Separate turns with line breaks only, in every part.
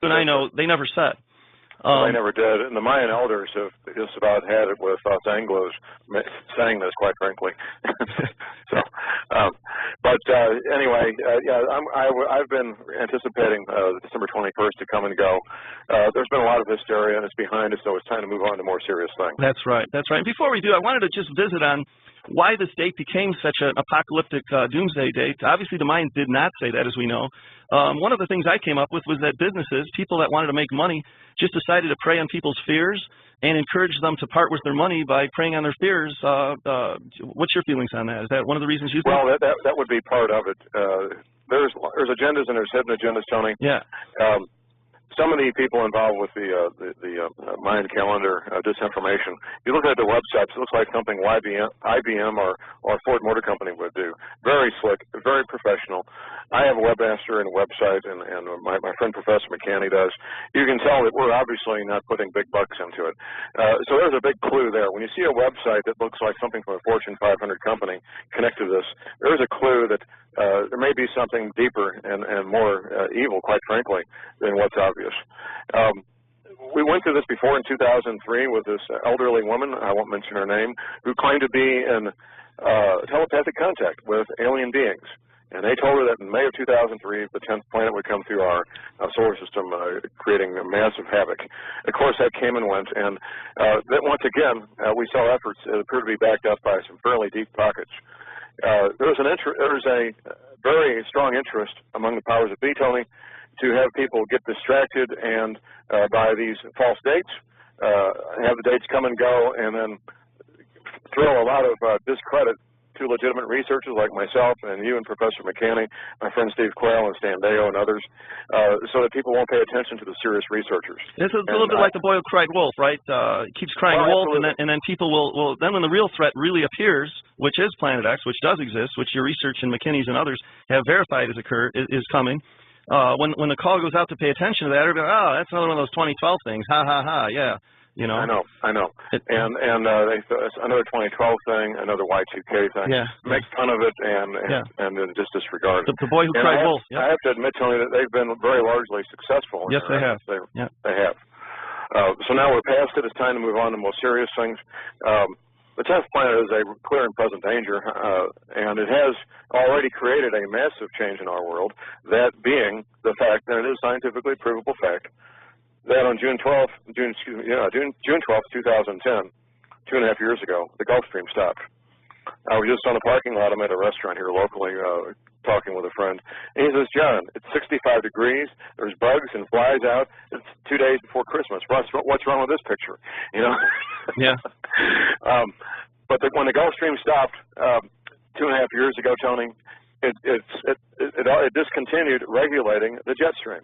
and I know they never set.
They never did, and the Mayan elders have just about had it with us Anglos saying this, quite frankly. So, anyway, yeah, I've been anticipating December 21st to come and go. There's been a lot of hysteria, and it's behind us, so it's time to move on to more serious things.
That's right. That's right. And before we do, I wanted to just visit on why this date became such an apocalyptic doomsday date. Obviously, the Mayans did not say that, as we know. One of the things I came up with was that businesses, people that wanted to make money, just decided to prey on people's fears and encourage them to part with their money by preying on their fears. What's your feelings on that? Is that one of the reasons you think?
Well, that would be part of it. There's agendas and there's hidden agendas, Tony.
Yeah.
Some of the people involved with the Mayan calendar disinformation, you look at their websites, it looks like something IBM or Ford Motor Company would do. Very slick, very professional. I have a webmaster and a website, and my friend Professor McCanny does. You can tell that we're obviously not putting big bucks into it. So there's a big clue there. When you see a website that looks like something from a Fortune 500 company connected to this, there's a clue that there may be something deeper and more evil, quite frankly, than what's obvious. We went through this before in 2003 with this elderly woman, I won't mention her name, who claimed to be in telepathic contact with alien beings. And they told her that in May of 2003, the 10th planet would come through our solar system, creating a massive havoc. Of course, that came and went, and then once again, we saw efforts that appear to be backed up by some fairly deep pockets. There's a very strong interest among the powers that be, Tony, to have people get distracted and by these false dates, have the dates come and go, and then throw a lot of discredit to legitimate researchers like myself and you and Professor McCanny, my friend Steve Quayle and Stan Deo and others, so that people won't pay attention to the serious researchers.
It's a little bit like the boy who cried wolf, right? It keeps crying wolf, and then people will then when the real threat really appears, which is Planet X, which does exist, which your research and McKinney's and others have verified is coming. When the call goes out to pay attention to that, everybody, oh, that's another one of those 2012 things. Ha ha ha, yeah. You know.
I know. And another 2012 thing, another Y2K thing.
Yeah.
Make fun of it and then just disregard it.
The boy who cried wolf. Yep.
I have to admit, Tony, that they've been very largely successful.
Yes, they have.
They have. So now we're past it. It's time to move on to more serious things. The 10th planet is a clear and present danger, and it has already created a massive change in our world, that being the fact, and it is scientifically provable fact, that on June 12th, 2010, 2.5 years ago, the Gulf Stream stopped. I was just on the parking lot. I'm at a restaurant here locally talking with a friend, and he says, John, it's 65 degrees, there's bugs and flies out, it's 2 days before Christmas. What's wrong with this picture? You know?
Yeah.
But when the Gulf Stream stopped 2.5 years ago, Tony, it discontinued regulating the jet stream.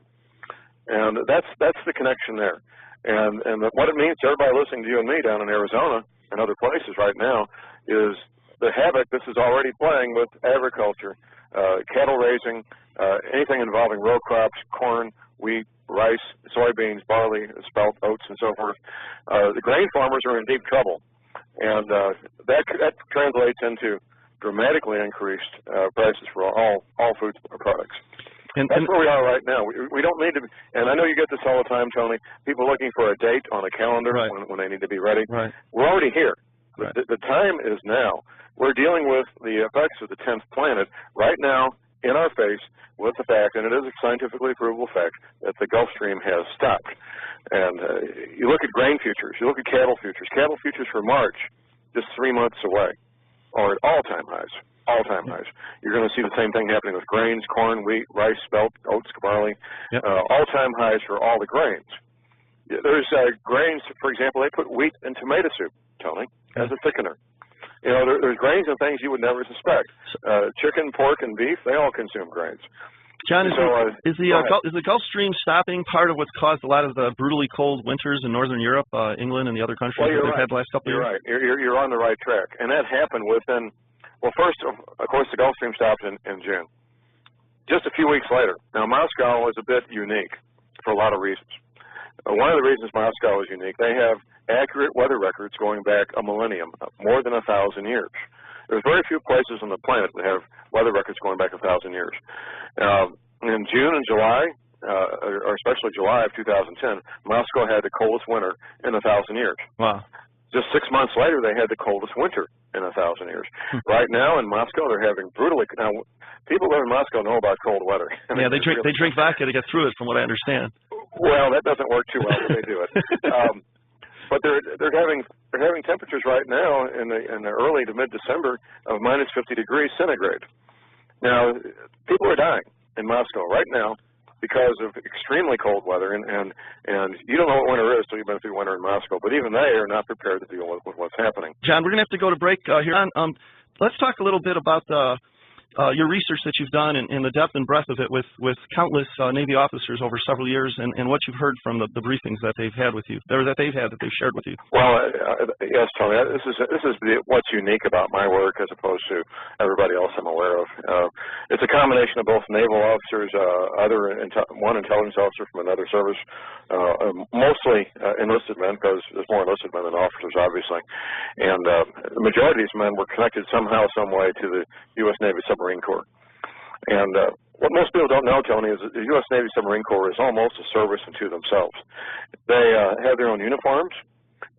And that's the connection there. And what it means to everybody listening to you and me down in Arizona and other places right now is the havoc this is already playing with agriculture, cattle raising, anything involving row crops, corn, wheat, rice, soybeans, barley, spelt, oats, and so forth. The grain farmers are in deep trouble. And that translates into dramatically increased prices for all food products. And that's where we are right now. We don't need to, and I know you get this all the time, Tony, people looking for a date on a calendar when they need to be ready.
Right.
We're already here.
Right.
The time is now. We're dealing with the effects of the 10th planet right now in our face with the fact, and it is a scientifically provable fact, that the Gulf Stream has stopped. And you look at grain futures, you look at cattle futures. Cattle futures for March, just 3 months away, are at all-time highs. All-time highs. You're going to see the same thing happening with grains, corn, wheat, rice, spelt, oats, barley.
Yep.
All-time highs for all the grains. There's grains, for example, they put wheat in tomato soup, Tony, as a thickener. You know, there's grains and things you would never suspect. Chicken, pork, and beef, they all consume grains.
John, is the Gulf Stream stopping part of what's caused a lot of the brutally cold winters in Northern Europe, England, and the other countries that they've had the last couple of years?
You're right. You're on the right track. And that happened within, well, first, of course, the Gulf Stream stopped in June. Just a few weeks later. Now, Moscow is a bit unique for a lot of reasons. One of the reasons Moscow is unique, they have accurate weather records going back a millennium, more than 1,000 years. There's very few places on the planet that have weather records going back 1,000 years. In June and July, or especially July of 2010, Moscow had the coldest winter in 1,000 years.
Wow.
Just 6 months later, they had the coldest winter in 1,000 years. Right now in Moscow, they're having brutally. Now, people who live in Moscow know about cold weather. I mean,
yeah, they drink vodka to get through it, from what I understand.
Well, that doesn't work too well, but they do it. But they're having temperatures right now in the early to mid-December of minus 50 degrees centigrade. Now, people are dying in Moscow right now because of extremely cold weather, and you don't know what winter is until you've been through winter in Moscow. But even they are not prepared to deal with what's happening.
John, we're going to have to go to break here. Let's talk a little bit about your research that you've done and the depth and breadth of it with countless Navy officers over several years, and what you've heard from the briefings that they've had with you, or that they've shared with you.
Well, yes, Tony. This is what's unique about my work as opposed to everybody else I'm aware of. It's a combination of both naval officers, one intelligence officer from another service, mostly enlisted men, because there's more enlisted men than officers, obviously, and the majority of these men were connected somehow, some way to the U.S. Navy Submarine Corps. And what most people don't know, Tony, is that the U.S. Navy Submarine Corps is almost a service unto themselves. They have their own uniforms.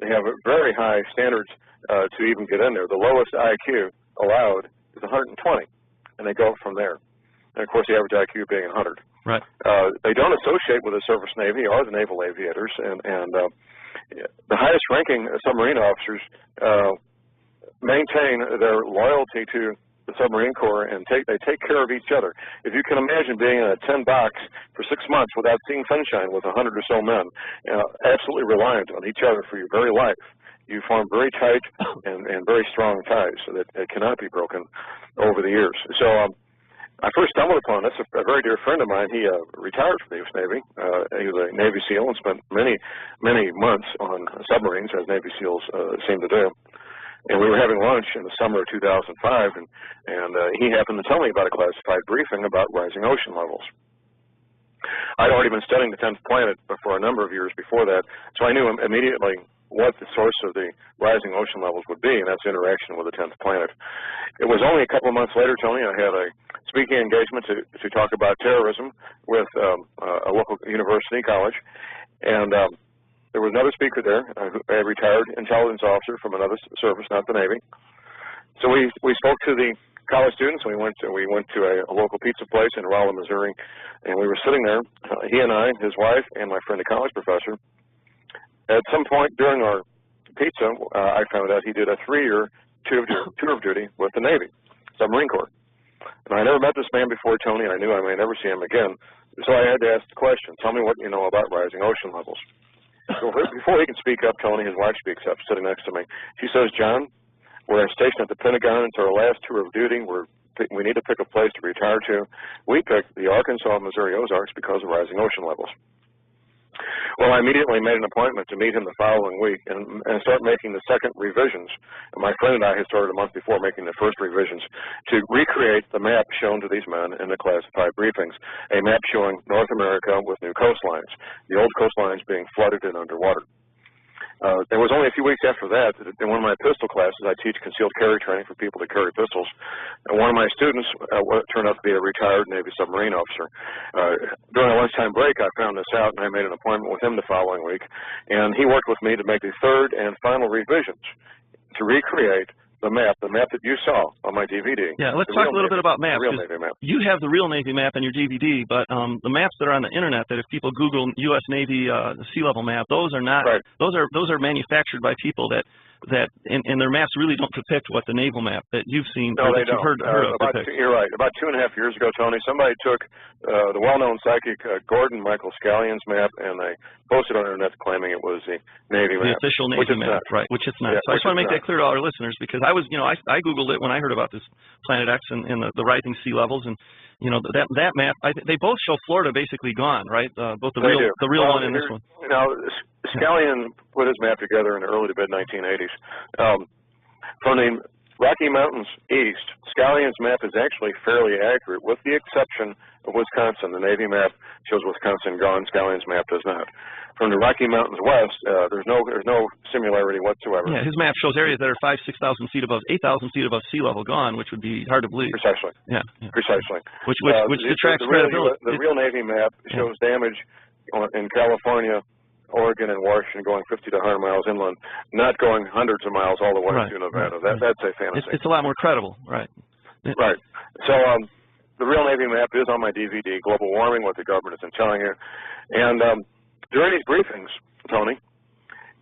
They have very high standards to even get in there. The lowest IQ allowed is 120, and they go from there. And, of course, the average IQ being 100.
Right.
They don't associate with the surface Navy or the naval aviators, and the highest-ranking submarine officers maintain their loyalty to the submarine corps, and they take care of each other. If you can imagine being in a 10 box for 6 months without seeing sunshine with 100 or so men, absolutely reliant on each other for your very life, you form very tight and very strong ties that cannot be broken over the years. So I first stumbled upon this. A very dear friend of mine, he retired from the U.S. Navy. He was a Navy SEAL and spent many months on submarines, as Navy SEALs seem to do. And we were having lunch in the summer of 2005, and he happened to tell me about a classified briefing about rising ocean levels. I'd already been studying the 10th planet for a number of years before that, so I knew immediately what the source of the rising ocean levels would be, and that's interaction with the 10th planet. It was only a couple of months later, Tony, I had a speaking engagement to talk about terrorism with a local university college, and there was another speaker there, a retired intelligence officer from another service, not the Navy. So we spoke to the college students, and we went to a local pizza place in Rolla, Missouri, and we were sitting there, he and I, his wife, and my friend, a college professor. At some point during our pizza, I found out he did a 3-year tour of duty with the Navy, Submarine Corps. And I never met this man before, Tony, and I knew I may never see him again. So I had to ask the question, tell me what you know about rising ocean levels. So before he can speak up, Tony, his wife speaks up, sitting next to me. She says, John, we're stationed at the Pentagon. It's our last tour of duty. We need to pick a place to retire to. We picked the Arkansas, Missouri Ozarks because of rising ocean levels. Well, I immediately made an appointment to meet him the following week and start making the second revisions. And my friend and I had started a month before making the first revisions to recreate the map shown to these men in the classified briefings, a map showing North America with new coastlines, the old coastlines being flooded and underwater. There was only a few weeks after that, in one of my pistol classes, I teach concealed carry training for people to carry pistols, and one of my students turned out to be a retired Navy submarine officer. During a lunchtime break, I found this out, and I made an appointment with him the following week, and he worked with me to make the third and final revisions to recreate the map that you saw on my DVD.
Yeah, let's talk a little bit about maps.
The real Navy map.
You have the real Navy map in your DVD, but the maps that are on the internet, that if people Google U.S. Navy sea level map, those are not. Right. Those are manufactured by people that and their maps really don't depict what the naval map that you've seen.
No, they
don't.
Heard of you're right. About 2.5 years ago, Tony, somebody took the well-known psychic Gordon Michael Scallion's map, and they posted on the internet claiming it was the Navy map.
The official Navy map, right? Which it's not. Yeah, so I just want to make that clear to all our listeners, because I was, I Googled it when I heard about this Planet X and the rising sea levels, and that map. They both show Florida basically gone, right? Both the real one and this one.
Now, Scallion put his map together in the early to mid-1980s. From the Rocky Mountains east, Scallion's map is actually fairly accurate, with the exception of Wisconsin. The Navy map shows Wisconsin gone. Scalion's map does not. From the Rocky Mountains west, there's no similarity whatsoever.
Yeah, his map shows areas that are 5,000 to 6,000 feet above, 8,000 feet above sea level gone, which would be hard to believe.
Precisely.
Yeah.
Precisely.
Which detracts credibility.
The real Navy map shows damage in California, Oregon, and Washington going 50 to 100 miles inland, not going hundreds of miles all the way to Nevada. That's a fantasy.
It's a lot more credible, right?
Right. So the real Navy map is on my DVD, Global Warming, What the Government Isn't Telling You. And during these briefings, Tony,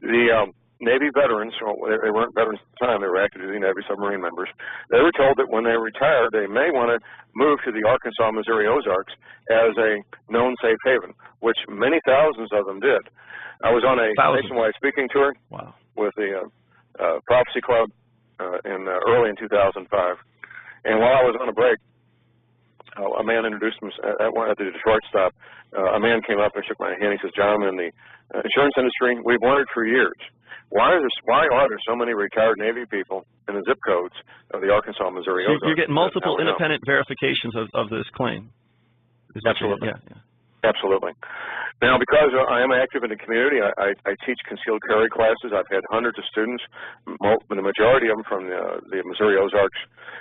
the Navy veterans, well, they weren't veterans at the time, they were active duty Navy submarine members, they were told that when they retire, they may want to move to the Arkansas, Missouri Ozarks as a known safe haven, which many thousands of them did. I was on a nationwide speaking tour with the Prophecy Club early in 2005, and while I was on a break, a man introduced himself at the Detroit stop. A man came up and shook my hand. He says, "John, in the insurance industry, we've wondered for years, why are there so many retired Navy people in the zip codes of the Arkansas, Missouri Ozarks?"
So you're getting multiple independent verifications of this claim.
Absolutely.
Yeah.
Absolutely. Now, because I am active in the community, I teach concealed carry classes. I've had hundreds of students, the majority of them from the Missouri Ozarks.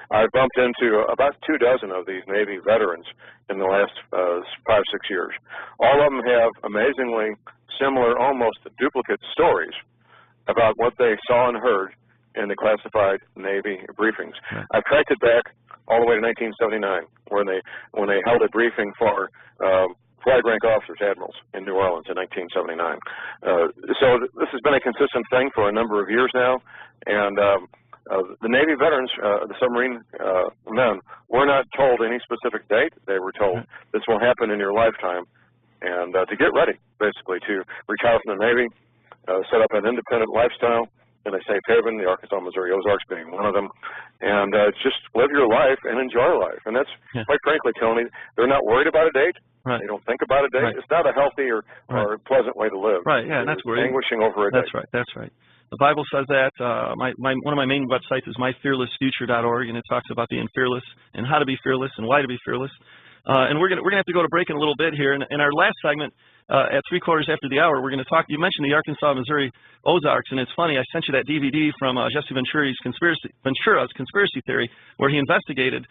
I've bumped into about 24 of these Navy veterans in the last 5 or 6 years. All of them have amazingly similar, almost duplicate stories about what they saw and heard in the classified Navy briefings. I've tracked it back all the way to 1979, when they held a briefing for flag rank officers, admirals, in New Orleans in 1979. So this has been a consistent thing for a number of years now, and the Navy veterans, the submarine men, were not told any specific date. They were told this will happen in your lifetime, and to get ready, basically, to retire from the Navy, set up an independent lifestyle in a safe haven, the Arkansas, Missouri Ozarks being one of them, and just live your life and enjoy life. And that's, quite frankly, Tony, they're not worried about a date. They don't think about a date. It's not a healthy or pleasant way to live.
And that's where
anguishing over a date.
That's right. The Bible says that. One of my main websites is myfearlessfuture.org, and it talks about being fearless and how to be fearless and why to be fearless. And we're gonna have to go to break in a little bit here. In our last segment, at 3/4 after the hour, we're going to talk. You mentioned the Arkansas, Missouri Ozarks, and it's funny. I sent you that DVD from Jesse Ventura's conspiracy theory, where he investigated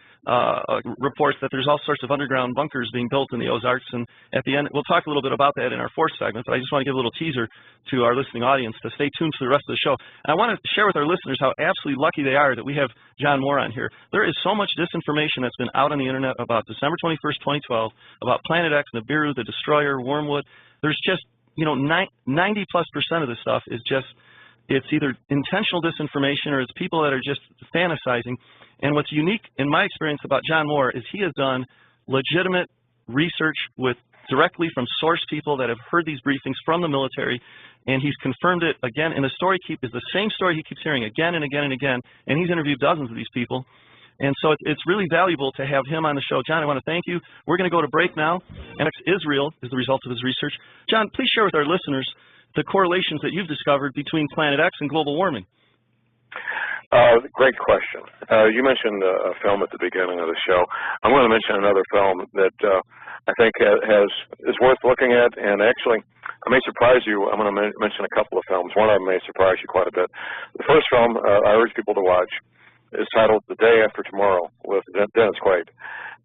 reports that there's all sorts of underground bunkers being built in the Ozarks. And at the end, we'll talk a little bit about that in our fourth segment. But I just want to give a little teaser to our listening audience to stay tuned for the rest of the show. And I want to share with our listeners how absolutely lucky they are that we have John Moore on here. There is so much disinformation that's been out on the internet about December 21st, 2012, about Planet X, Nibiru, the Destroyer, Wormwood. There's just, 90+% of this stuff is just, it's either intentional disinformation or it's people that are just fantasizing. And what's unique in my experience about John Moore is he has done legitimate research directly from source people that have heard these briefings from the military, and he's confirmed it again. And the story is the same story he keeps hearing again and again and again, and he's interviewed dozens of these people. And so it's really valuable to have him on the show. John, I want to thank you. We're going to go to break now. And is real is the result of his research. John, please share with our listeners the correlations that you've discovered between Planet X and global warming.
Great question. You mentioned a film at the beginning of the show. I'm going to mention another film that I think is worth looking at, and actually, I may surprise you. I'm going to mention a couple of films. One of them may surprise you quite a bit. The first film I urge people to watch is titled The Day After Tomorrow with Dennis Quaid.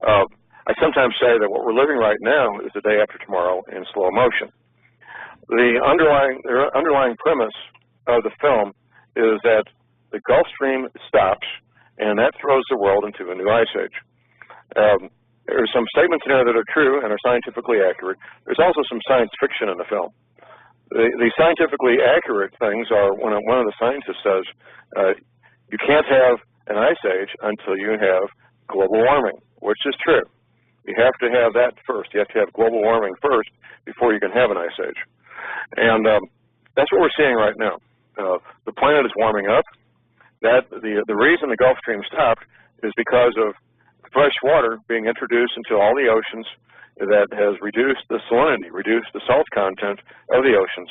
I sometimes say that what we're living right now is the day after tomorrow in slow motion. The underlying premise of the film is that the Gulf Stream stops, and that throws the world into a new ice age. There are some statements in there that are true and are scientifically accurate. There's also some science fiction in the film. The scientifically accurate things are when one of the scientists says, you can't have an ice age until you have global warming, which is true. You have to have that first. You have to have global warming first before you can have an ice age. And that's what we're seeing right now. The planet is warming up. The reason the Gulf Stream stopped is because of fresh water being introduced into all the oceans that has reduced the salinity, reduced the salt content of the oceans.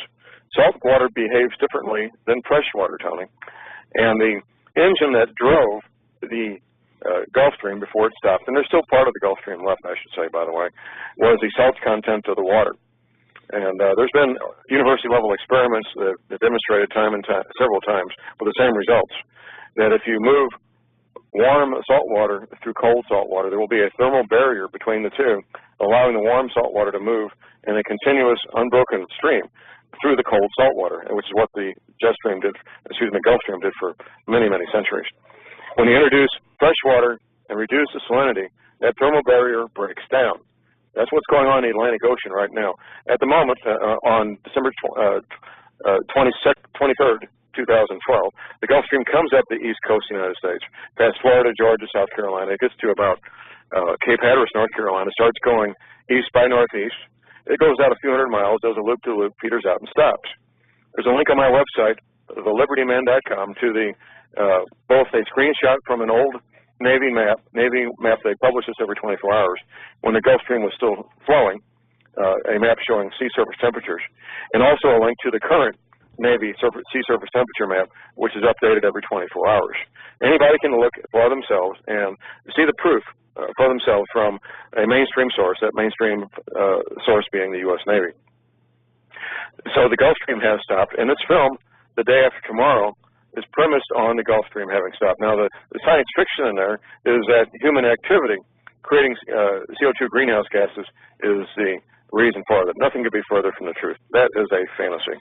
Salt water behaves differently than fresh water, Tony. And the engine that drove the Gulf Stream before it stopped, and there's still part of the Gulf Stream left, I should say, by the way, was the salt content of the water. And there's been university-level experiments that demonstrated several times with the same results, that if you move warm salt water through cold salt water, there will be a thermal barrier between the two, allowing the warm salt water to move in a continuous, unbroken stream through the cold salt water, which is what the Gulf Stream did for many, many centuries. When you introduce fresh water and reduce the salinity, that thermal barrier breaks down. That's what's going on in the Atlantic Ocean right now. At the moment, on December 23rd, 2012, the Gulf Stream comes up the east coast of the United States, past Florida, Georgia, South Carolina. It gets to about Cape Hatteras, North Carolina, starts going east by northeast. It goes out a few hundred miles, does a loop-to-loop, peters out, and stops. There's a link on my website, thelibertyman.com, to the both a screenshot from an old Navy map. They publish this every 24 hours, when the Gulf Stream was still flowing, a map showing sea surface temperatures, and also a link to the current Navy sea surface temperature map, which is updated every 24 hours. Anybody can look for themselves and see the proof for themselves from a mainstream source, that mainstream source being the U.S. Navy. So the Gulf Stream has stopped, and this film, The Day After Tomorrow, is premised on the Gulf Stream having stopped. Now, the science fiction in there is that human activity creating CO2 greenhouse gases is the reason for it. Nothing could be further from the truth. That is a fantasy.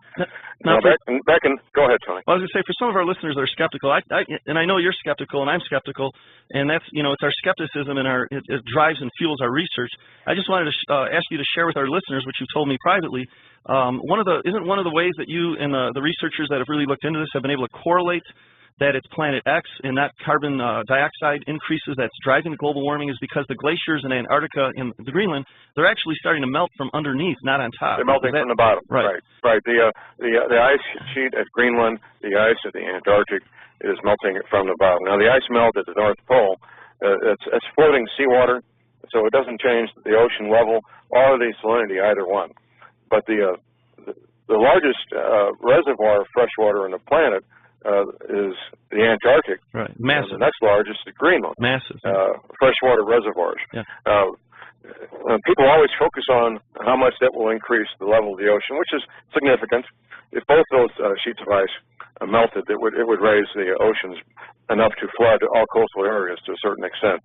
Now go ahead, Tony.
Well, I was going to say, for some of our listeners that are skeptical, and I know you're skeptical, and I'm skeptical, and that's, it's our skepticism and it drives and fuels our research. I just wanted to ask you to share with our listeners, which you told me privately, isn't one of the ways that you and the researchers that have really looked into this have been able to correlate that it's planet X and that carbon dioxide increases that's driving the global warming is because the glaciers in Antarctica and the Greenland, they're actually starting to melt from underneath, not on top.
They're melting from the bottom. Right. The ice sheet at Greenland, the ice at the Antarctic is melting from the bottom. Now, the ice melt at the North Pole, it's floating seawater, so it doesn't change the ocean level or the salinity, either one. But the largest reservoir of fresh water on the planet is the Antarctic.
Right, massive.
And the next largest is Greenland.
Massive.
Freshwater reservoirs.
Yeah.
People always focus on how much that will increase the level of the ocean, which is significant. If both those sheets of ice melted, it would raise the oceans enough to flood all coastal areas to a certain extent.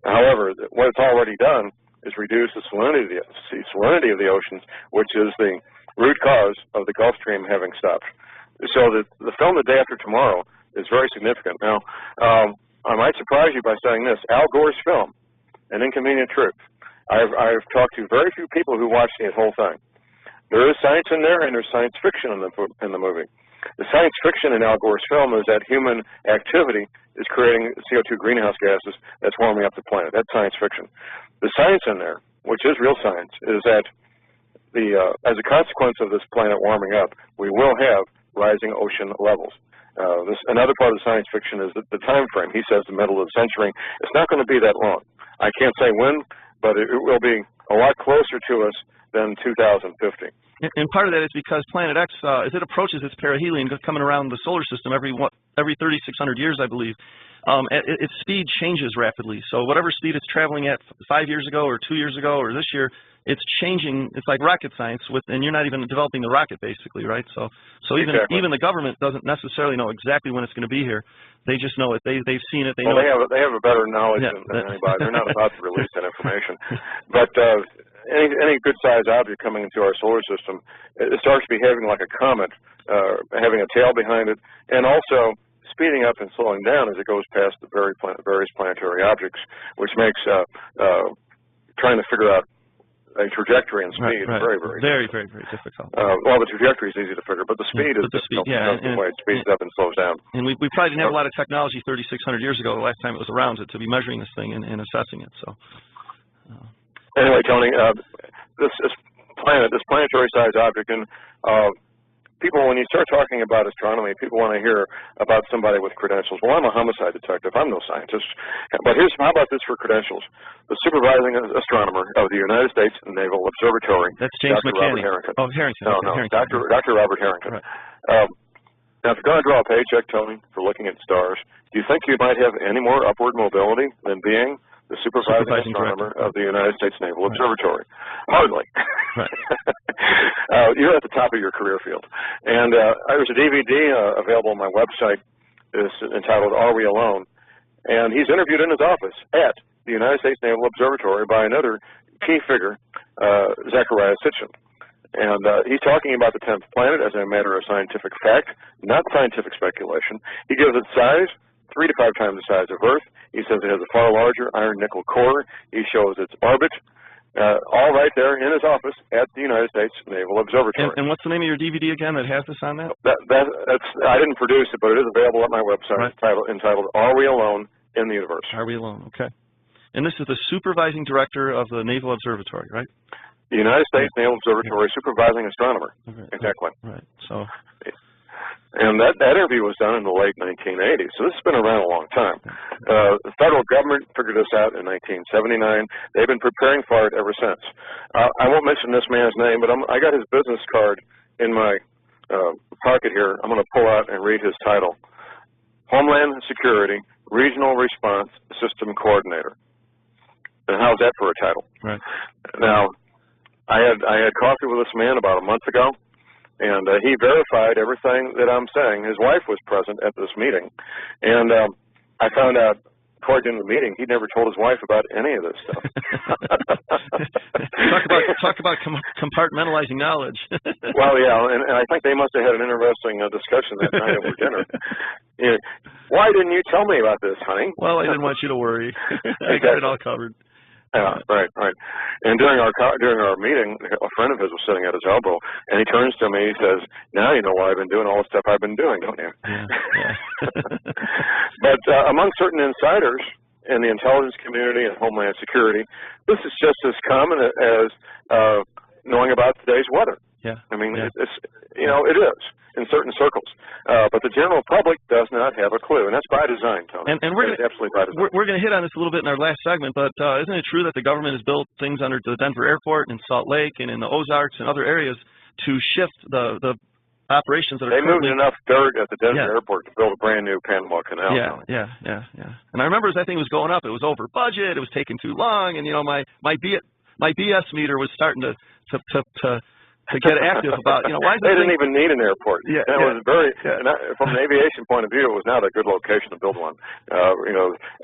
However, what it's already done is reduce the salinity of the oceans, which is the root cause of the Gulf Stream having stopped. So the film The Day After Tomorrow is very significant. Now, I might surprise you by saying this. Al Gore's film, An Inconvenient Truth, I've talked to very few people who watched the whole thing. There is science in there, and there's science fiction in the movie. The science fiction in Al Gore's film is that human activity is creating CO2 greenhouse gases that's warming up the planet. That's science fiction. The science in there, which is real science, is that as a consequence of this planet warming up, we will have rising ocean levels. Another part of the science fiction is the time frame. He says the middle of the century. It's not going to be that long. I can't say when, but it will be a lot closer to us than 2050.
And part of that is because Planet X, as it approaches its perihelion, coming around the solar system every 3,600 years, I believe, its speed changes rapidly. So whatever speed it's traveling at 5 years ago or 2 years ago or this year, it's changing. It's like rocket science, and you're not even developing the rocket, basically, right? So
exactly.
even the government doesn't necessarily know exactly when it's going to be here. They just know it. They've seen it. They
well,
know.
They have a better knowledge than anybody. They're not about to release that information. But any good-sized object coming into our solar system, it starts behaving like a comet, having a tail behind it, and also speeding up and slowing down as it goes past the various planetary objects, which makes trying to figure out a trajectory and speed very
difficult.
Well, the trajectory is easy to figure, but the speed is difficult. The way it speeds up and slows down.
And we probably didn't have a lot of technology 3,600 years ago, the last time it was around, to be measuring this thing and assessing it. So.
Anyway, Tony, this planetary-sized object, and people, when you start talking about astronomy, people want to hear about somebody with credentials. Well, I'm a homicide detective. I'm no scientist. But how about this for credentials? The supervising astronomer of the United States Naval Observatory.
That's James
Dr.
McCanney.
Robert Harrington.
Oh, Harrington.
No,
Harrington.
Dr. Robert Harrington.
Right.
Now, if you're going to draw a paycheck, Tony, for looking at stars, do you think you might have any more upward mobility than being the supervising astronomer of the United States Naval Observatory? Hardly.
Right.
You're at the top of your career field. And there's a DVD available on my website. It's entitled Are We Alone? And he's interviewed in his office at the United States Naval Observatory by another key figure, Zachariah Sitchin. And he's talking about the 10th planet as a matter of scientific fact, not scientific speculation. He gives it size, 3 to 5 times the size of Earth. He says it has a far larger iron-nickel core. He shows its orbit, all right there in his office at the United States Naval Observatory.
And what's the name of your DVD again that has this on that?
That's I didn't produce it, but it is available at my website.
Right.
It's entitled Are We Alone in the Universe?
Are We Alone? Okay. And this is the supervising director of the Naval Observatory, right?
The United States Naval Observatory supervising astronomer.
Okay.
Exactly.
Right. So.
And that interview was done in the late 1980s, so this has been around a long time. The federal government figured this out in 1979. They've been preparing for it ever since. I won't mention this man's name, but I got his business card in my pocket here. I'm going to pull out and read his title. Homeland Security Regional Response System Coordinator. And how's that for a title? Right. Now, I had coffee with this man about a month ago, and he verified everything that I'm saying. His wife was present at this meeting, and I found out toward the end of the meeting he'd never told his wife about any of this stuff.
talk about compartmentalizing knowledge.
Well, yeah, and I think they must have had an interesting discussion that night over dinner. You know, why didn't you tell me about this, honey?
Well, I didn't want you to worry. I got it all covered.
Right. And during our meeting, a friend of his was sitting at his elbow, and he turns to me. He says, "Now you know why I've been doing all the stuff I've been doing, don't you?"
Yeah.
But among certain insiders in the intelligence community and Homeland Security, this is just as common as knowing about today's weather.
Yeah.
I mean, it is in certain circles, but the general public does not have a clue, and that's by design, Tony.
And we're
absolutely by design.
We're going to hit on this a little bit in our last segment, but isn't it true that the government has built things under the Denver airport and Salt Lake and in the Ozarks and other areas to shift the operations that are
moved enough dirt at the Denver airport to build a brand new Panama Canal.
Yeah. And I remember as that thing was going up, it was over budget, it was taking too long, and my BS meter was starting to get active about, why is
they didn't even need an airport.
Yeah,
and it was very, from an aviation point of view, it was not a good location to build one.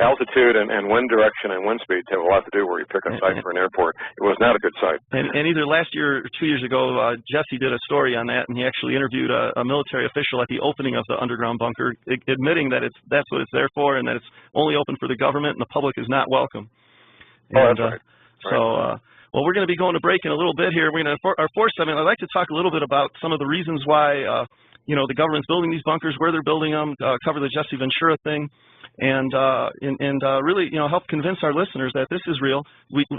Altitude and wind direction and wind speeds have a lot to do where you pick a site for an airport. It was not a good site.
And either last year or 2 years ago, Jesse did a story on that, and he actually interviewed a military official at the opening of the underground bunker, admitting that that's what it's there for, and that it's only open for the government, and the public is not welcome.
And, that's right.
So. Well, we're going to be going to break in a little bit here. We're going to, our fourth segment, I'd like to talk a little bit about some of the reasons why, the government's building these bunkers, where they're building them, cover the Jesse Ventura thing, and really, help convince our listeners that this is real.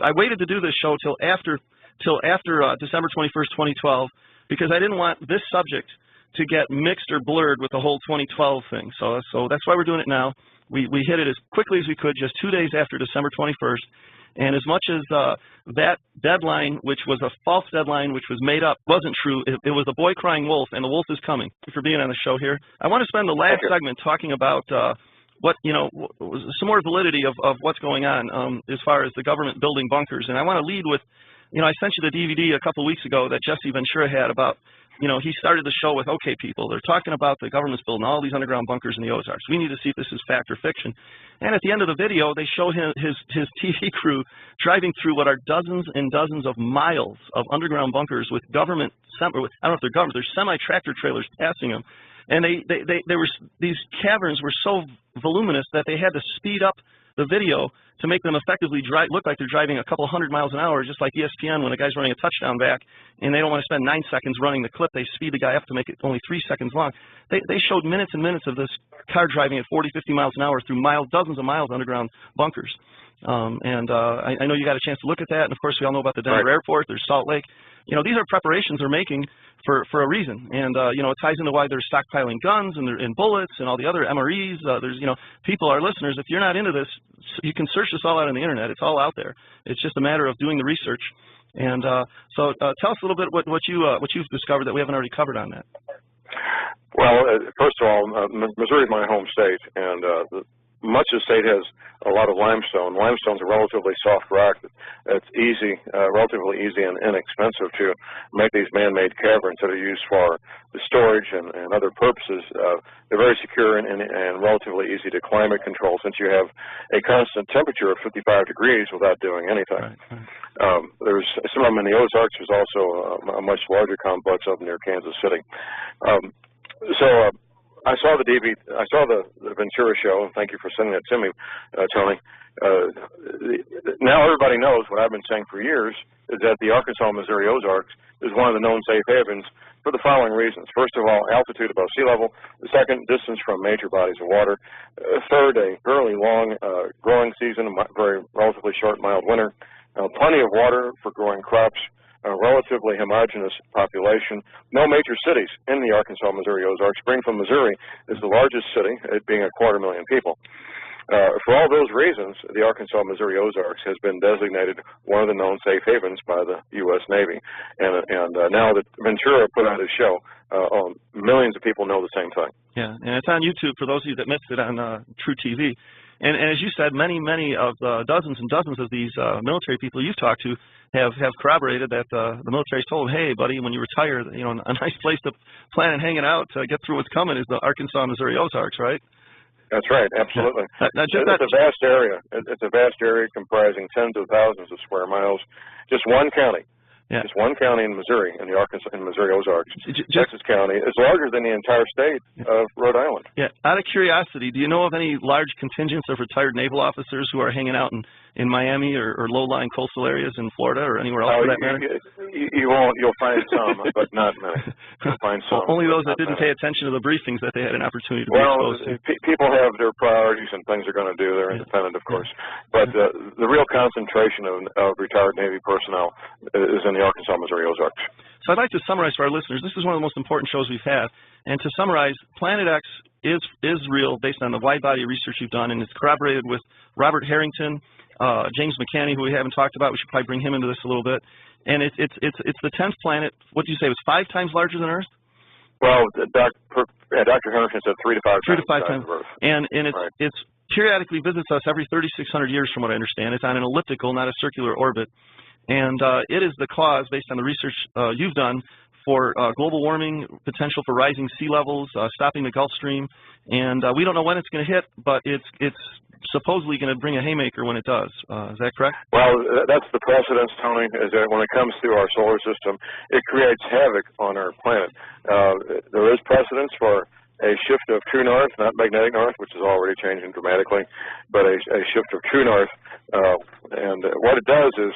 I waited to do this show till after December 21st, 2012, because I didn't want this subject to get mixed or blurred with the whole 2012 thing. So that's why we're doing it now. We hit it as quickly as we could, just 2 days after December 21st. And as much as that deadline, which was a false deadline, which was made up, wasn't true, it was a boy crying wolf, and the wolf is coming. Thank you for being on the show here. I want to spend the last segment talking about some more validity of what's going on as far as the government building bunkers. And I want to lead with, I sent you the DVD a couple weeks ago that Jesse Ventura had about, he started the show with, okay, people, they're talking about the government's building all these underground bunkers in the Ozarks. We need to see if this is fact or fiction. And at the end of the video, they show his TV crew driving through what are dozens and dozens of miles of underground bunkers with government, I don't know if they're government, they're semi-tractor trailers passing them. And these caverns were so voluminous that they had to speed up the video to make them effectively look like they're driving a couple hundred miles an hour, just like ESPN when a guy's running a touchdown back and they don't want to spend 9 seconds running the clip. They speed the guy up to make it only 3 seconds long. They showed minutes and minutes of this car driving at 40, 50 miles an hour through dozens of miles underground bunkers. I know you got a chance to look at that, and of course we all know about the Denver airport. There's Salt Lake. These are preparations they're making for a reason, and it ties into why they're stockpiling guns and bullets and all the other MREs. There's people, our listeners, if you're not into this, you can search this all out on the internet. It's all out there. It's just a matter of doing the research. And so tell us a little bit what you've discovered that we haven't already covered on that.
Well, first of all, Missouri is my home state, and much of the state has a lot of limestone. Limestone's a relatively soft rock that's easy, relatively easy and inexpensive to make these man-made caverns that are used for the storage and other purposes. They're very secure and relatively easy to climate control, since you have a constant temperature of 55 degrees without doing anything. Right. There's some of them in the Ozarks. There's also a much larger complex up near Kansas City. I saw the Ventura show, and thank you for sending that to me, Tony. Now everybody knows what I've been saying for years, is that the Arkansas-Missouri Ozarks is one of the known safe havens for the following reasons. First of all, altitude above sea level. The second, distance from major bodies of water. Third, a fairly long growing season, a very relatively short, mild winter. Plenty of water for growing crops. A relatively homogeneous population. No major cities in the Arkansas-Missouri Ozarks. Springfield, Missouri is the largest city, it being 250,000 people. For all those reasons, the Arkansas-Missouri Ozarks has been designated one of the known safe havens by the U.S. Navy. And now that Ventura put out his show, millions of people know the same thing.
Yeah, and it's on YouTube for those of you that missed it on True TV. And as you said, many of the dozens and dozens of these military people you've talked to have corroborated that the military told them, hey, buddy, when you retire, you know, a nice place to plan and hanging out to get through what's coming is the Arkansas-Missouri Ozarks, right?
That's right, absolutely.
Yeah.
It's a vast area. It's a vast area comprising tens of thousands of square miles. Just one county. Yeah. Just one county in Missouri, in the Missouri Ozarks. Texas County is larger than the entire state of Rhode Island.
Yeah. Out of curiosity, do you know of any large contingents of retired naval officers who are hanging out in Miami or low-lying coastal areas in Florida or anywhere else for that matter?
You'll find some, but not many. You'll find some.
Only those that didn't pay attention to the briefings that they had an opportunity to be exposed to.
People have their priorities and things they're going to do. They're independent, of course. But the real concentration of retired Navy personnel is in the Arkansas-Missouri Ozarks.
So I'd like to summarize for our listeners. This is one of the most important shows we've had. And to summarize, Planet X is real based on the wide body of research you've done, and it's corroborated with Robert Harrington, James McCanney, who we haven't talked about. We should probably bring him into this a little bit. And it's the 10th planet. What did you say? It was 5 times larger than Earth?
Well, Dr. Harrington said 3 to 5 times.
3 to 5 times.
Earth.
And it's periodically visits us every 3,600 years, from what I understand. It's on an elliptical, not a circular orbit. And it is the cause, based on the research you've done, for global warming, potential for rising sea levels, stopping the Gulf Stream. And we don't know when it's going to hit, but it's supposedly going to bring a haymaker when it does. Is that correct?
Well, that's the precedence, Tony, is that when it comes through our solar system, it creates havoc on our planet. There is precedence for a shift of true north, not magnetic north, which is already changing dramatically, but a shift of true north. And what it does is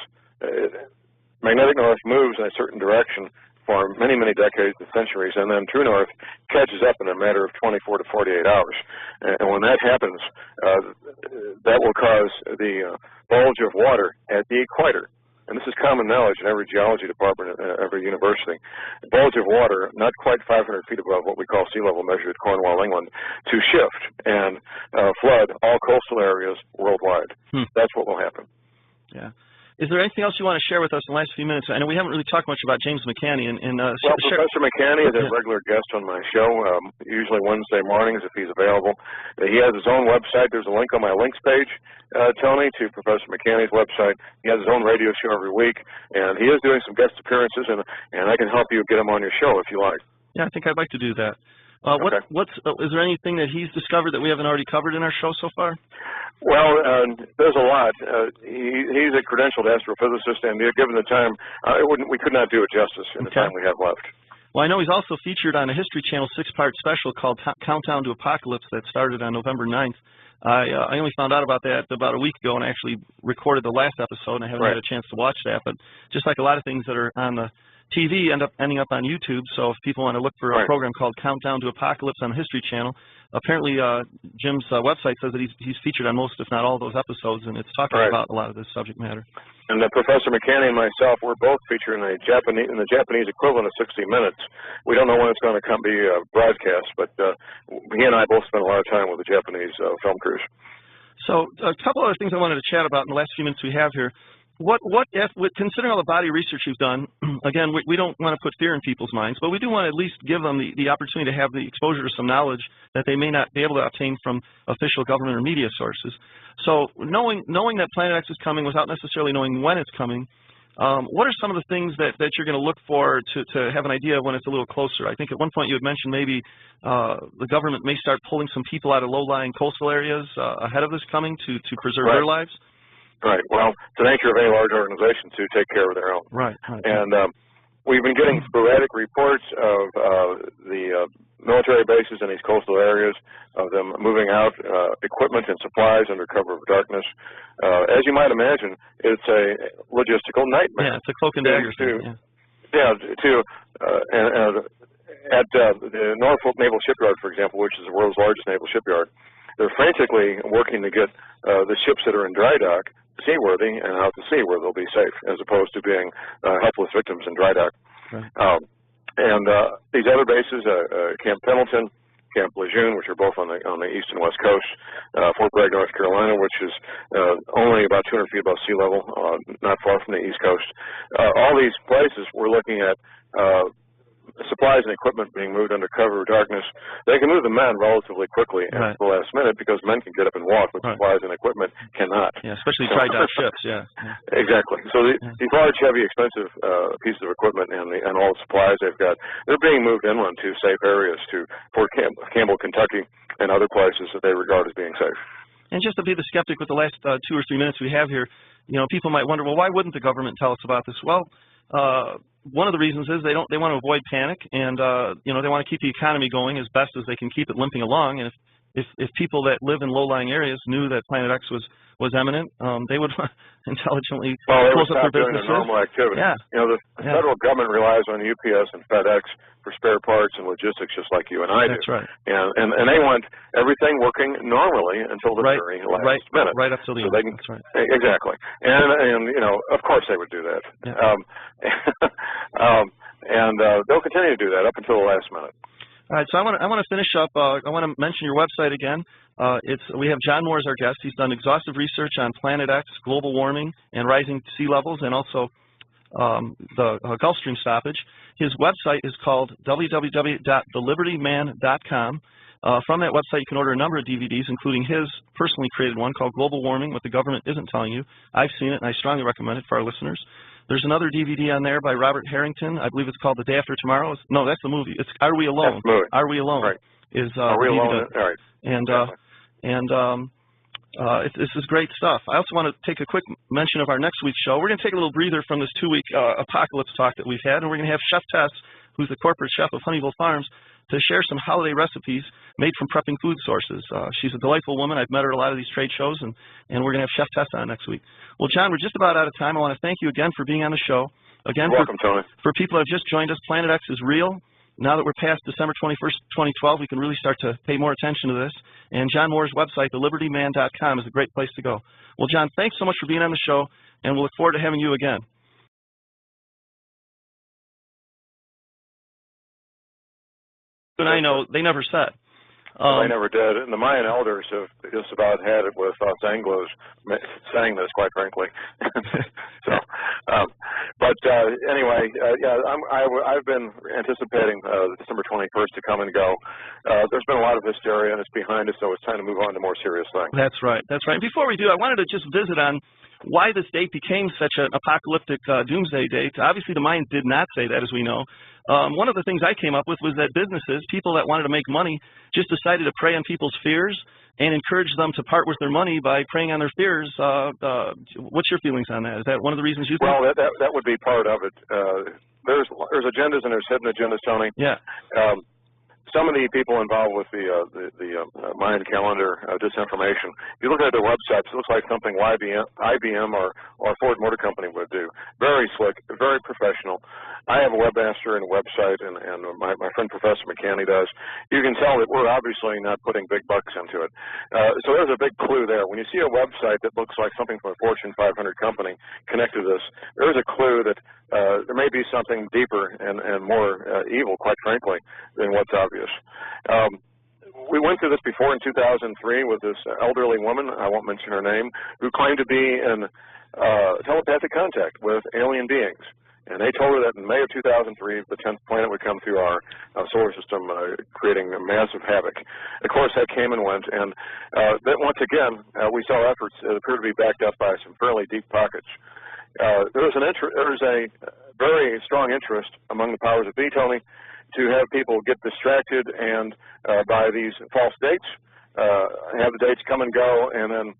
magnetic north moves in a certain direction for many, many decades and centuries, and then true north catches up in a matter of 24 to 48 hours. And when that happens, that will cause the bulge of water at the equator. And this is common knowledge in every geology department at every university. The bulge of water, not quite 500 feet above what we call sea level measured at Cornwall, England, to shift and flood all coastal areas worldwide. That's what will happen.
Yeah. Is there anything else you want to share with us in the last few minutes? I know we haven't really talked much about James McCanney.
Well, Professor McCanney is a regular guest on my show, usually Wednesday mornings if he's available. He has his own website. There's a link on my links page, Tony, to Professor McCanney's website. He has his own radio show every week, and he is doing some guest appearances, and I can help you get him on your show if you like.
Yeah, I think I'd like to do that. Is there anything that he's discovered that we haven't already covered in our show so far?
Well, there's a lot. He's a credentialed astrophysicist, and given the time, we could not do it justice in the time we have left.
Well, I know he's also featured on a History Channel 6-part special called Countdown to Apocalypse that started on November 9th. I only found out about that about a week ago, and I actually recorded the last episode, and I haven't had a chance to watch that. But just like a lot of things that are on the TV ending up on YouTube, so if people want to look for a program called Countdown to Apocalypse on the History Channel, apparently Jim's website says that he's featured on most, if not all, of those episodes, and it's talking about a lot of this subject matter.
And Professor McCanney and myself, we're both featured in the Japanese equivalent of 60 Minutes. We don't know when it's going to be broadcast, but he and I both spent a lot of time with the Japanese film crews.
So a couple other things I wanted to chat about in the last few minutes we have here. considering all the body research you've done, again, we don't want to put fear in people's minds, but we do want to at least give them the opportunity to have the exposure to some knowledge that they may not be able to obtain from official government or media sources. So knowing that Planet X is coming without necessarily knowing when it's coming, what are some of the things that you're going to look for to have an idea of when it's a little closer? I think at one point you had mentioned maybe the government may start pulling some people out of low-lying coastal areas ahead of this coming to preserve their lives.
Right. Well, it's the nature of any large organization to take care of their own.
Right.
And we've been getting sporadic reports of the military bases in these coastal areas, of them moving out equipment and supplies under cover of darkness. As you might imagine, it's a logistical nightmare.
Yeah, it's a cloak and dagger.
At the Norfolk Naval Shipyard, for example, which is the world's largest naval shipyard, they're frantically working to get the ships that are in dry dock seaworthy and out to sea where they'll be safe, as opposed to being helpless victims in dry dock.
Right.
These other bases, Camp Pendleton, Camp Lejeune, which are both on the east and west coast, Fort Bragg, North Carolina, which is only about 200 feet above sea level, not far from the east coast. All these places we're looking at supplies and equipment being moved under cover of darkness. They can move the men relatively quickly at the last minute because men can get up and walk, but supplies and equipment cannot.
Yeah, especially dry dock ships. Yeah.
Exactly. So these large, heavy, expensive pieces of equipment and all the supplies they've got, they're being moved inland to safe areas, to Fort Campbell, Kentucky, and other places that they regard as being safe.
And just to be the skeptic with the last 2 or 3 minutes we have here, people might wonder, well, why wouldn't the government tell us about this? Well, one of the reasons is they want to avoid panic, and they want to keep the economy going as best as they can keep it limping along. And if people that live in low-lying areas knew that Planet X was imminent, they would intelligently close up their businesses.
Normal activity.
Yeah.
The federal government relies on UPS and FedEx for spare parts and logistics, just like you and I do.
That's right.
And they want everything working normally until the very last minute.
Right up till the end. That's right.
Exactly. And of course they would do that.
Yeah.
They'll continue to do that up until the last minute.
All right, so I want to finish up. I want to mention your website again. We have John Moore as our guest. He's done exhaustive research on Planet X, global warming, and rising sea levels, and also the Gulf Stream stoppage. His website is called www.thelibertyman.com. From that website, you can order a number of DVDs, including his personally created one called Global Warming, What the Government Isn't Telling You. I've seen it, and I strongly recommend it for our listeners. There's another DVD on there by Robert Harrington. I believe it's called The Day After Tomorrow. No, that's the movie. It's Are We Alone?
That's the movie.
Are We Alone?
Right.
Are We Alone?
All right.
This is great stuff. I also want to take a quick mention of our next week's show. We're going to take a little breather from this 2-week apocalypse talk that we've had, and we're going to have Chef Tess, who's the corporate chef of Honeyville Farms, to share some holiday recipes made from prepping food sources. She's a delightful woman. I've met her at a lot of these trade shows, and we're going to have Chef Tess on next week. Well, John, we're just about out of time. I want to thank you again for being on the show. Again,
you're welcome, Tony.
For people who have just joined us, Planet X is real. Now that we're past December 21st, 2012, we can really start to pay more attention to this. And John Moore's website, thelibertyman.com, is a great place to go. Well, John, thanks so much for being on the show, and we'll look forward to having you again. And I know they never said.
They never did, and the Mayan elders have just about had it with Los Anglos saying this, quite frankly. Anyway, I've been anticipating December 21st to come and go. There's been a lot of hysteria, and it's behind us, so it's time to move on to more serious things.
That's right. That's right. And before we do, I wanted to just visit on why this date became such an apocalyptic doomsday date. Obviously, the Mayans did not say that, as we know. One of the things I came up with was that businesses, people that wanted to make money, just decided to prey on people's fears and encourage them to part with their money by preying on their fears. What's your feelings on that? Is that one of the reasons you think?
Well, that would be part of it. There's agendas and there's hidden agendas, Tony.
Yeah.
Some of the people involved with the Mayan calendar disinformation, if you look at their websites, it looks like something IBM or Ford Motor Company would do. Very slick, very professional. I have a webmaster and a website, and my friend Professor McCanny does. You can tell that we're obviously not putting big bucks into it. So there's a big clue there. When you see a website that looks like something from a Fortune 500 company connected to this, there's a clue that there may be something deeper and more evil, quite frankly, than what's obvious. We went through this before in 2003 with this elderly woman, I won't mention her name, who claimed to be in telepathic contact with alien beings. And they told her that in May of 2003, the 10th planet would come through our solar system, creating a massive havoc. Of course, that came and went, and that once again, we saw efforts that appear to be backed up by some fairly deep pockets. There was a very strong interest among the powers that be, Tony, to have people get distracted and by these false dates, have the dates come and go, and then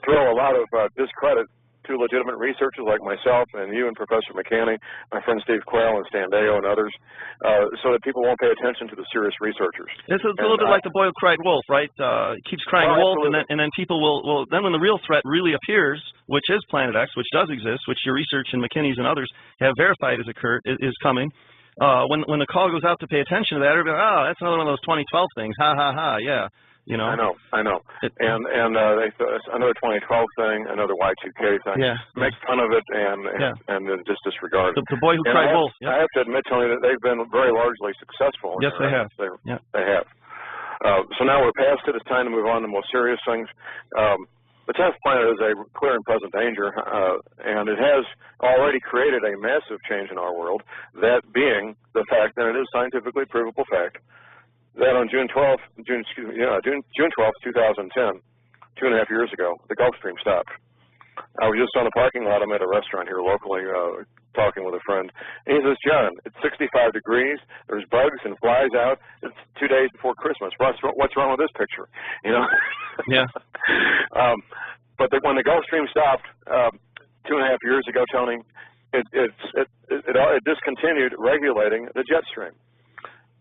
throw a lot of discredit to legitimate researchers like myself and you and Professor McCanney, my friend Steve Quayle and Stan Deyo and others, so that people won't pay attention to the serious researchers.
It's a little bit like the boy who cried wolf, right? It keeps crying wolf, and then people will, then when the real threat really appears, which is Planet X, which does exist, which your research and McKinney's and others have verified is coming, when the call goes out to pay attention to that, everybody, oh, that's another one of those 2012 things, ha, ha, ha, yeah. You know?
I know. And another 2012 thing, another Y2K thing.
Yeah.
Make fun of it and just disregard it.
The boy who cried wolf.
I have to admit, Tony, that they've been very largely successful.
Yes, they have.
They have. So now we're past it. It's time to move on to more serious things. The 10th planet is a clear and present danger, and it has already created a massive change in our world, that being the fact that it is scientifically provable fact that on June 12th, 2010, 2.5 years ago, the Gulf Stream stopped. I was just on a parking lot. I'm at a restaurant here locally talking with a friend. And he says, John, it's 65 degrees. There's bugs and flies out. It's 2 days before Christmas. What's wrong with this picture? You know?
Yeah.
But when the Gulf Stream stopped 2.5 years ago, Tony, it discontinued regulating the jet stream.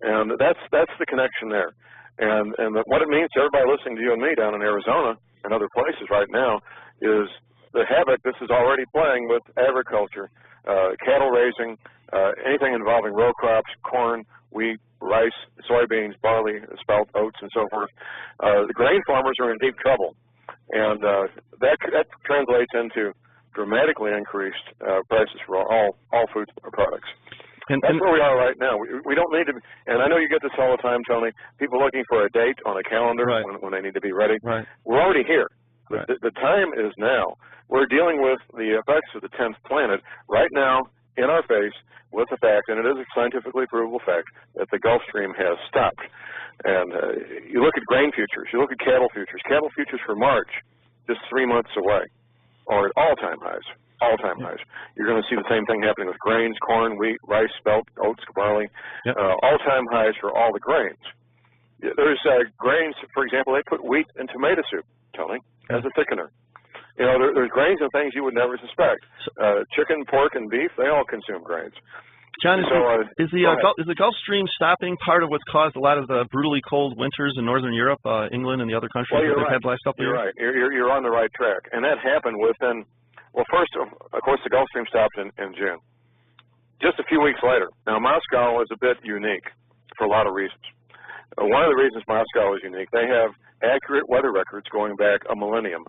And that's the connection there. And what it means to everybody listening to you and me down in Arizona and other places right now is the havoc this is already playing with agriculture, cattle raising, anything involving row crops, corn, wheat, rice, soybeans, barley, spelt, oats, and so forth. The grain farmers are in deep trouble. And that translates into dramatically increased prices for all food products. That's where we are right now. We don't need to be, and I know you get this all the time, Tony, people looking for a date on a calendar when they need to be ready.
Right.
We're already here.
Right.
The time is now. We're dealing with the effects of the 10th planet right now in our face with the fact, and it is a scientifically provable fact, that the Gulf Stream has stopped. And you look at grain futures, you look at cattle futures for March, just 3 months away, are at all-time highs. All-time highs. You're going to see the same thing happening with grains, corn, wheat, rice, spelt, oats, barley. All-time highs for all the grains. There's grains, for example, they put wheat in tomato soup, Tony, as a thickener. You know, there's grains and things you would never suspect. Chicken, pork, and beef, they all consume grains.
John, is the Gulf Stream stopping part of what's caused a lot of the brutally cold winters in Northern Europe, England, and the other countries that they've had the last couple of years?
You're on the right track. And that happened within... Well, first, of course, the Gulf Stream stopped in June. Just a few weeks later. Now, Moscow is a bit unique for a lot of reasons. One of the reasons Moscow is unique, they have accurate weather records going back a millennium,